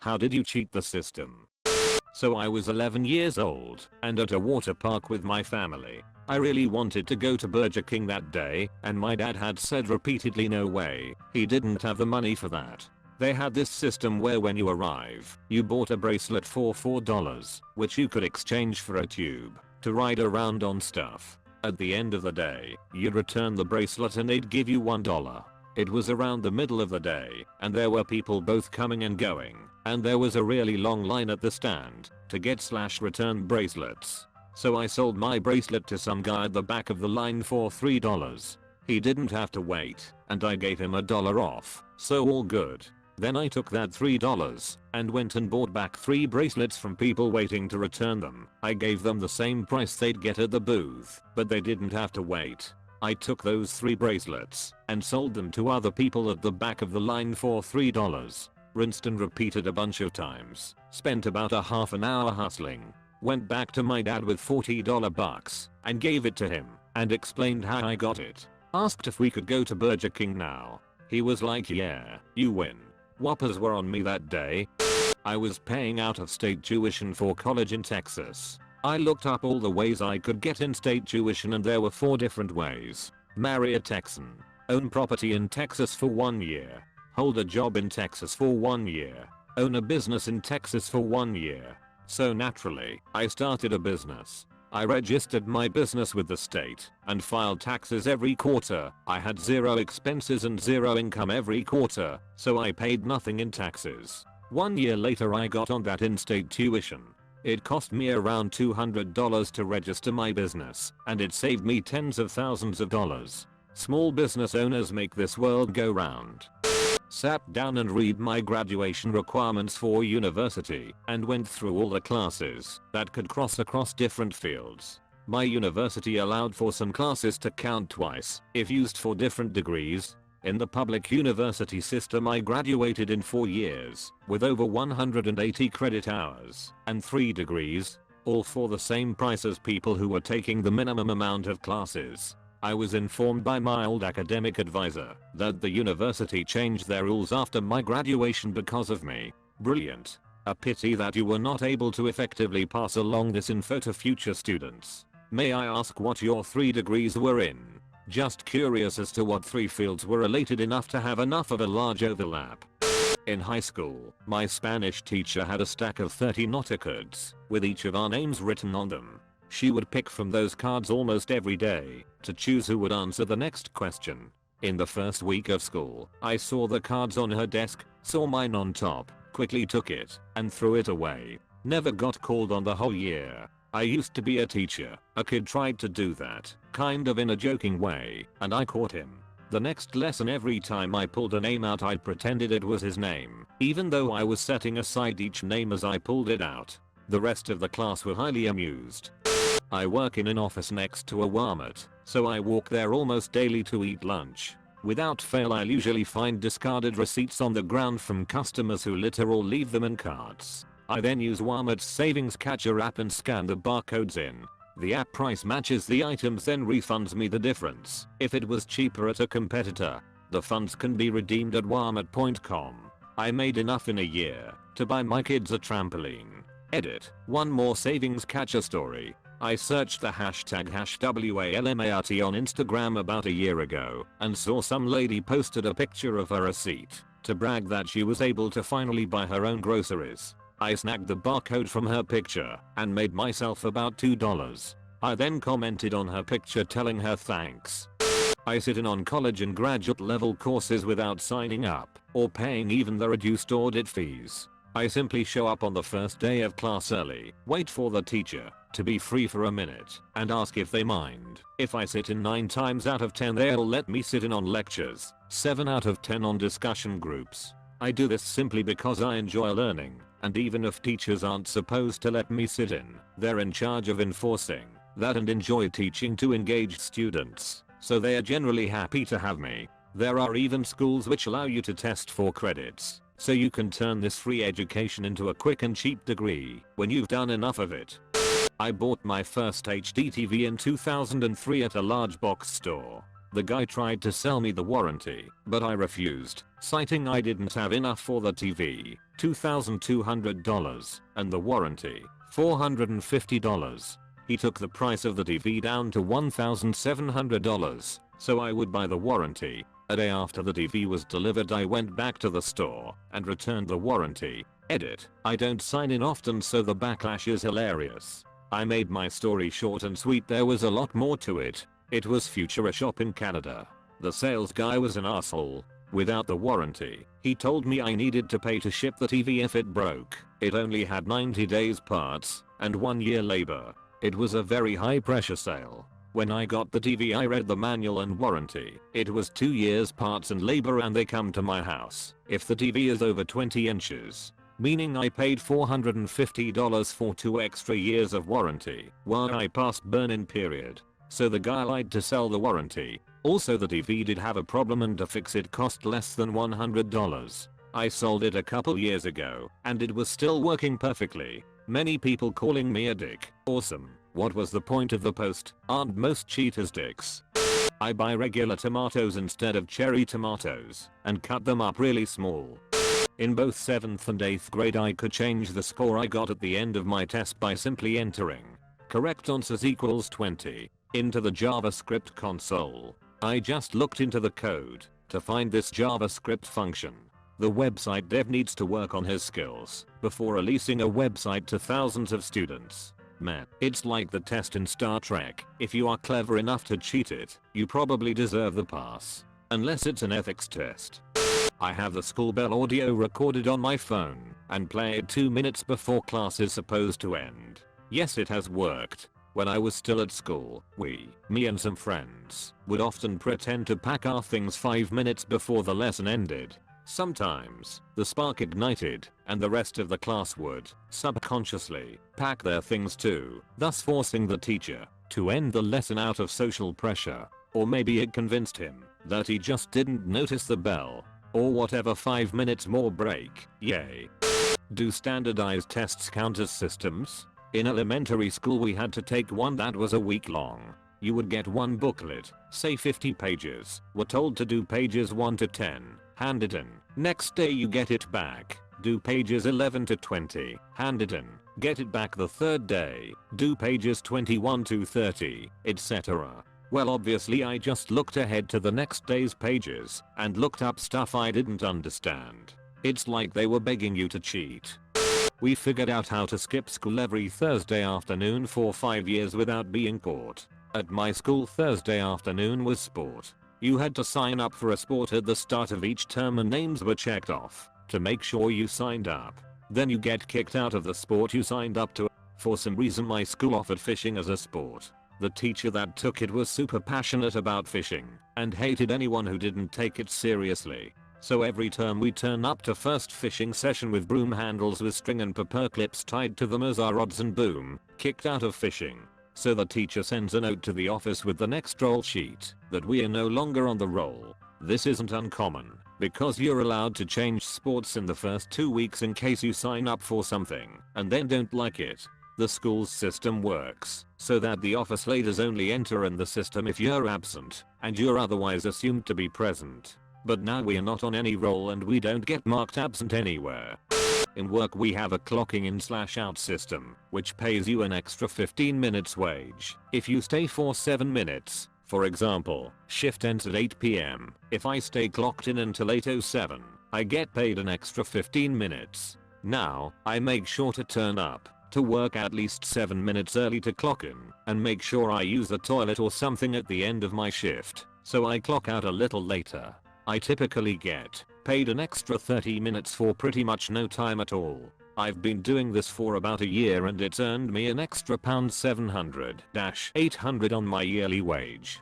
How did you cheat the system? So I was 11 years old and at a water park with my family. I really wanted to go to Burger King that day and my dad had said repeatedly no way, he didn't have the money for that. They had this system where when you arrive, you bought a bracelet for $4, which you could exchange for a tube to ride around on stuff. At the end of the day, you'd return the bracelet and they'd give you $1. It was around the middle of the day and there were people both coming and going and there was a really long line at the stand to get/return bracelets. So I sold my bracelet to some guy at the back of the line for $3. He didn't have to wait and I gave him $1 off, so all good. Then I took that $3 and went and bought back 3 bracelets from people waiting to return them. I gave them the same price they'd get at the booth, but they didn't have to wait. I took those 3 bracelets and sold them to other people at the back of the line for $3. Rinsed and repeated a bunch of times. Spent about a half an hour hustling. Went back to my dad with $40 bucks and gave it to him and explained how I got it. Asked if we could go to Burger King now. He was like, yeah, you win. Whoppers were on me that day. I was paying out of state tuition for college in Texas. I looked up all the ways I could get in-state tuition and there were 4 different ways. Marry a Texan. Own property in Texas for 1 year. Hold a job in Texas for 1 year. Own a business in Texas for 1 year. So naturally, I started a business. I registered my business with the state and filed taxes every quarter. I had 0 expenses and 0 income every quarter, so I paid nothing in taxes. 1 year later I got on that in-state tuition. It cost me around $200 to register my business, and it saved me tens of thousands of dollars. Small business owners make this world go round. Sat down and read my graduation requirements for university and went through all the classes that could cross across different fields. My university allowed for some classes to count twice if used for different degrees. In the public university system I graduated in 4 years with over 180 credit hours and 3 degrees, all for the same price as people who were taking the minimum amount of classes. I was informed by my old academic advisor that the university changed their rules after my graduation because of me. Brilliant. A pity that you were not able to effectively pass along this info to future students. May I ask what your 3 degrees were in? Just curious as to what 3 fields were related enough to have enough of a large overlap. In high school, my Spanish teacher had a stack of 30 nota cards with each of our names written on them. She would pick from those cards almost every day to choose who would answer the next question. In the first week of school, I saw the cards on her desk, saw mine on top, quickly took it, and threw it away. Never got called on the whole year. I used to be a teacher. A kid tried to do that, kind of in a joking way, and I caught him. The next lesson every time I pulled a name out I pretended it was his name, even though I was setting aside each name as I pulled it out. The rest of the class were highly amused. I work in an office next to a Walmart, so I walk there almost daily to eat lunch. Without fail I'll usually find discarded receipts on the ground from customers who litter or leave them in carts. I then use Walmart's savings catcher app and scan the barcodes in. The app price matches the items then refunds me the difference. If it was cheaper at a competitor, the funds can be redeemed at walmart.com. I made enough in a year to buy my kids a trampoline. Edit. One more savings catcher story. I searched the hashtag #WALMART on Instagram about a year ago and saw some lady posted a picture of her receipt to brag that she was able to finally buy her own groceries. I snagged the barcode from her picture and made myself about $2. I then commented on her picture telling her thanks. I sit in on college and graduate level courses without signing up or paying even the reduced audit fees. I simply show up on the first day of class early, wait for the teacher to be free for a minute, and ask if they mind. If I sit in 9 times out of 10 they'll let me sit in on lectures, 7 out of 10 on discussion groups. I do this simply because I enjoy learning, and even if teachers aren't supposed to let me sit in, they're in charge of enforcing that and enjoy teaching to engaged students, so they are generally happy to have me. There are even schools which allow you to test for credits, so you can turn this free education into a quick and cheap degree when you've done enough of it. I bought my first HD TV in 2003 at a large box store. The guy tried to sell me the warranty, but I refused, citing I didn't have enough for the TV, $2,200, and the warranty, $450. He took the price of the TV down to $1,700, so I would buy the warranty. A day after the TV was delivered, I went back to the store and returned the warranty. Edit. I don't sign in often, so the backlash is hilarious. I made my story short and sweet. There was a lot more to it. It was Future, a shop in Canada. The sales guy was an asshole. Without the warranty, he told me I needed to pay to ship the TV if it broke. It only had 90 days parts and 1 year labor. It was a very high pressure sale. When I got the TV, I read the manual and warranty. It was 2 years parts and labor, and they come to my house if the TV is over 20 inches. Meaning I paid $450 for 2 extra years of warranty while I passed burn-in period. So the guy lied to sell the warranty. Also, the TV did have a problem, and to fix it cost less than $100. I sold it a couple years ago and it was still working perfectly. Many people calling me a dick. Awesome. What was the point of the post? Aren't most cheaters dicks? I buy regular tomatoes instead of cherry tomatoes and cut them up really small. In both 7th and 8th grade, I could change the score I got at the end of my test by simply entering correct answers equals 20 into the JavaScript console. I just looked into the code to find this JavaScript function. The website dev needs to work on his skills before releasing a website to thousands of students. Man, it's like the test in Star Trek. If you are clever enough to cheat it, you probably deserve the pass. Unless it's an ethics test. I have the school bell audio recorded on my phone and play it 2 minutes before class is supposed to end. Yes, it has worked. When I was still at school, me and some friends, would often pretend to pack our things 5 minutes before the lesson ended. Sometimes, the spark ignited, and the rest of the class would, subconsciously, pack their things too, thus forcing the teacher to end the lesson out of social pressure. Or maybe it convinced him that he just didn't notice the bell. Or whatever. 5 minutes more break, yay. Do standardized tests count as systems? In elementary school we had to take one that was a week long. You would get one booklet, say 50 pages, were told to do pages 1 to 10, hand it in. Next day you get it back, do pages 11 to 20, hand it in. Get it back the third day, do pages 21 to 30, etc. Well, obviously I just looked ahead to the next day's pages and looked up stuff I didn't understand. It's like they were begging you to cheat. We figured out how to skip school every Thursday afternoon for 5 years without being caught. At my school, Thursday afternoon was sport. You had to sign up for a sport at the start of each term and names were checked off to make sure you signed up. Then you get kicked out of the sport you signed up to. For some reason my school offered fishing as a sport. The teacher that took it was super passionate about fishing and hated anyone who didn't take it seriously. So every term we turn up to first fishing session with broom handles with string and paper clips tied to them as our rods, and boom, kicked out of fishing. So the teacher sends a note to the office with the next roll sheet that we are no longer on the roll. This isn't uncommon because you're allowed to change sports in the first 2 weeks in case you sign up for something and then don't like it. The school's system works so that the office ladies only enter in the system if you're absent and you're otherwise assumed to be present. But now we are not on any roll and we don't get marked absent anywhere. In work we have a clocking in/out system, which pays you an extra 15 minutes wage if you stay for 7 minutes. For example, shift ends at 8 PM. If I stay clocked in until 8:07, I get paid an extra 15 minutes. Now, I make sure to turn up to work at least 7 minutes early to clock in and make sure I use the toilet or something at the end of my shift, so I clock out a little later. I typically get paid an extra 30 minutes for pretty much no time at all. I've been doing this for about a year and it's earned me an extra £700-800 on my yearly wage.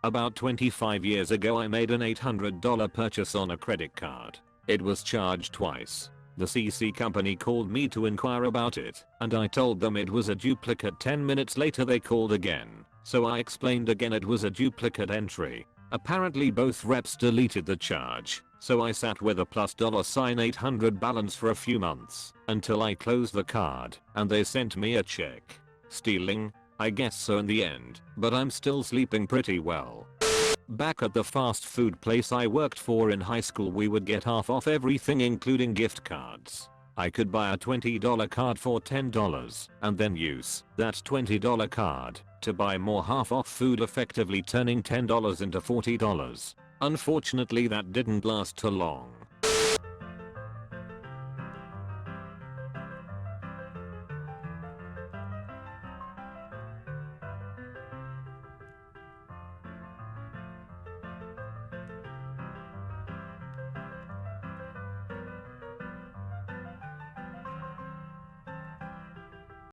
About 25 years ago I made an $800 purchase on a credit card. It was charged twice. The CC company called me to inquire about it, and I told them it was a duplicate. 10 minutes later they called again, so I explained again it was a duplicate entry. Apparently both reps deleted the charge, so I sat with a $800 balance for a few months until I closed the card and they sent me a check. Stealing? I guess so in the end, but I'm still sleeping pretty well. Back at the fast food place I worked for in high school, we would get half off everything including gift cards. I could buy a $20 card for $10 and then use that $20 card to buy more half off food, effectively turning $10 into $40. Unfortunately that didn't last too long.